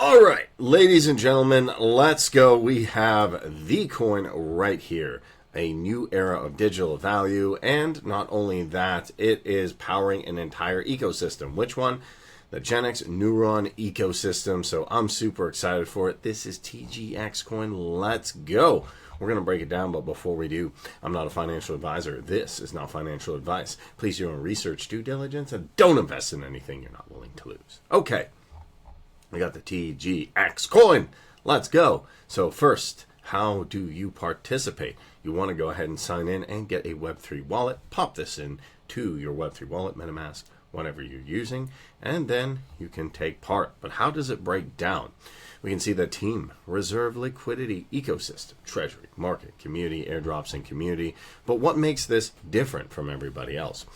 All right, ladies and gentlemen, let's go. We have the coin right here. A new era of digital value, and not only that, it is powering an entire ecosystem. Which one? The GenX Neuron ecosystem. So I'm super excited for it. This is TGX coin. Let's go. We're going to break it down, but before we do, I'm not a financial advisor. This is not financial advice. Please do your own research, due diligence, and don't invest in anything you're not willing to lose. Okay, we got the TGX coin. Let's go. So first, how do you participate? You want to go ahead and sign in and get a Web3 wallet. Pop this in to your Web3 wallet, MetaMask, whatever you're using, and then you can take part. But how does it break down? We can see the team, reserve, liquidity, ecosystem, treasury, market, community, airdrops, and community. But what makes this different from everybody else?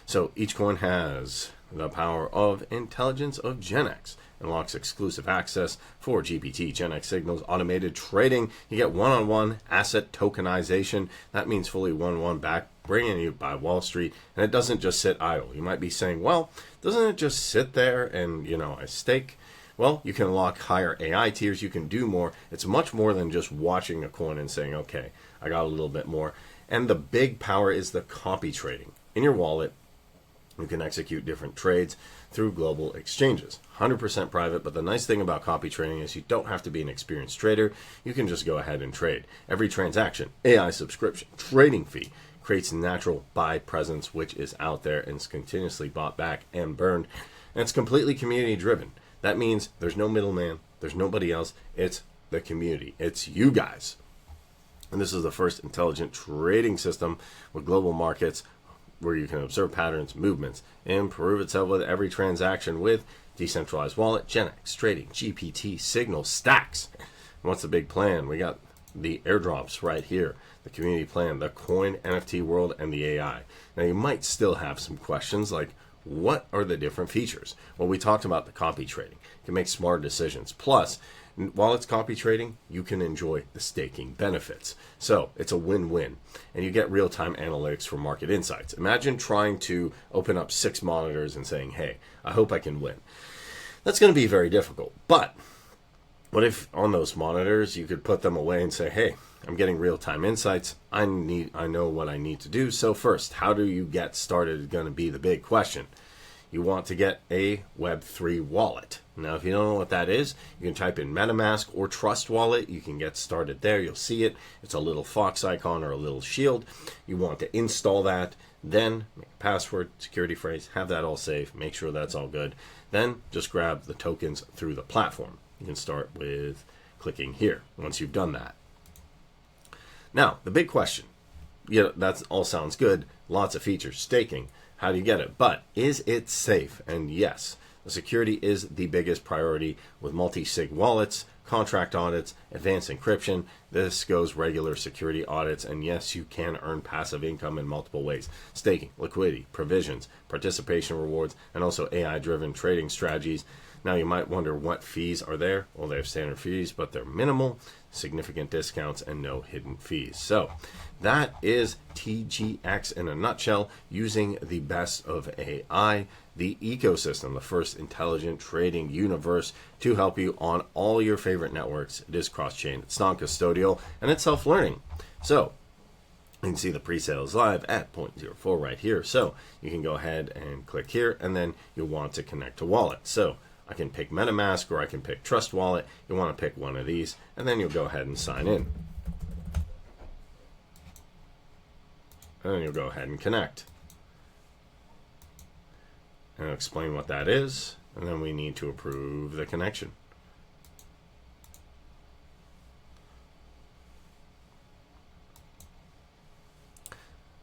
So each coin has the power of intelligence of GenX. Unlocks exclusive access for GPT, GenX signals, automated trading. You get one-on-one asset tokenization. That means fully one-on-one back, bringing you by Wall Street. And it doesn't just sit idle. You might be saying, well, doesn't it just sit there and, I stake? Well, you can unlock higher AI tiers. You can do more. It's much more than just watching a coin and saying, okay, I got a little bit more. And the big power is the copy trading. In your wallet, you can execute different trades through global exchanges. 100% private, but the nice thing about copy trading is you don't have to be an experienced trader. You can just go ahead and trade. Every transaction, AI subscription, trading fee creates natural buy presence, which is out there and is continuously bought back and burned. And it's completely community driven. That means there's no middleman, there's nobody else. It's the community. It's you guys. And this is the first intelligent trading system with global markets where you can observe patterns, movements, and prove itself with every transaction with decentralized wallet, GenX, trading, GPT, signal, stacks. And what's the big plan? We got the airdrops right here, the community plan, the coin, NFT world, and the AI. Now you might still have some questions like, what are the different features? Well, we talked about the copy trading. You can make smart decisions. Plus, while it's copy trading, you can enjoy the staking benefits. So it's a win-win. And you get real-time analytics for market insights. Imagine trying to open up 6 monitors and saying, hey, I hope I can win. That's going to be very difficult. But what if on those monitors you could put them away and say, hey, I'm getting real-time insights. I know what I need to do. So first, how do you get started is going to be the big question. You want to get a Web3 wallet. Now, if you don't know what that is, you can type in MetaMask or Trust Wallet. You can get started there. You'll see it. It's a little fox icon or a little shield. You want to install that, then make a password, security phrase, have that all saved, make sure that's all good. Then just grab the tokens through the platform. You can start with clicking here once you've done that. Now, the big question, that all sounds good. Lots of features, staking. How do you get it? But is it safe? And yes, the security is the biggest priority with multi-sig wallets, contract audits, advanced encryption. This goes regular security audits. And yes, you can earn passive income in multiple ways. Staking, liquidity, provisions, participation rewards, and also AI-driven trading strategies. Now you might wonder what fees are there. Well, they have standard fees, but they're minimal, significant discounts, and no hidden fees. So that is TGX in a nutshell, using the best of AI, the ecosystem, the first intelligent trading universe to help you on all your favorite networks. It is cross-chain, it's non-custodial, and it's self-learning. So you can see the pre-sale is live at 0.04 right here. So you can go ahead and click here, and then you'll want to connect to wallet. So I can pick MetaMask or I can pick Trust Wallet. You want to pick one of these, and then you'll go ahead and sign in. And then you'll go ahead and connect. And I'll explain what that is, and then we need to approve the connection.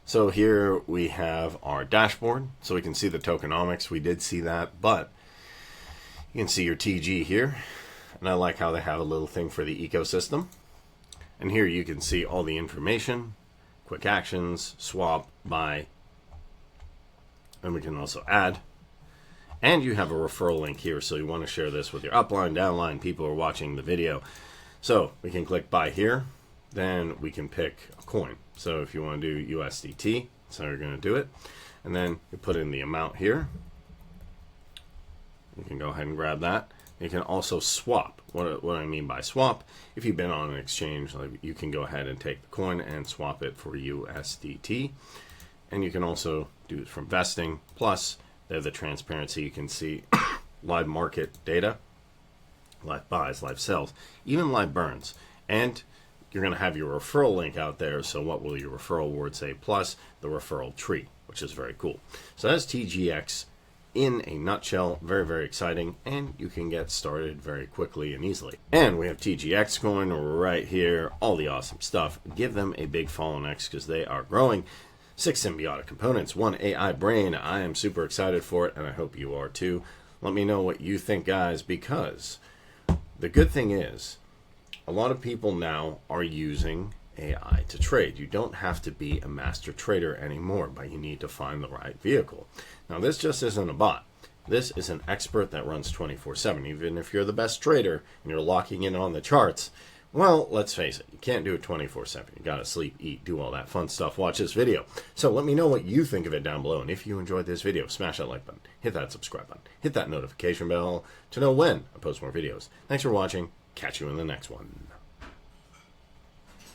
So here we have our dashboard, so we can see the tokenomics. We did see that, but you can see your TG here, and I like how they have a little thing for the ecosystem. And here you can see all the information, quick actions, swap, buy, and we can also add. And you have a referral link here, so you want to share this with your upline, downline, people who are watching the video. So we can click buy here, then we can pick a coin. So if you want to do USDT, that's how you're going to do it. And then you put in the amount here. You can go ahead and grab that. You can also swap. What I mean by swap, if you've been on an exchange, like, you can go ahead and take the coin and swap it for USDT. And you can also do it from vesting. Plus, they have the transparency. You can see live market data, live buys, live sells, even live burns. And you're going to have your referral link out there. So what will your referral word say? Plus the referral tree, which is very cool. So that's TGX in a nutshell. Very, very exciting. And you can get started very quickly and easily. And we have TGX coin right here. All the awesome stuff. Give them a big follow next because they are growing. 6 symbiotic components, 1 AI brain. I am super excited for it, and I hope you are too. Let me know what you think, guys, because the good thing is a lot of people now are using AI to trade. You don't have to be a master trader anymore, but you need to find the right vehicle. Now, this just isn't a bot. This is an expert that runs 24/7. Even if you're the best trader and you're locking in on the charts, well, let's face it, you can't do it 24/7. You gotta sleep, eat, do all that fun stuff. Watch this video. So let me know what you think of it down below. And if you enjoyed this video, smash that like button, hit that subscribe button, hit that notification bell to know when I post more videos. Thanks for watching. Catch you in the next one.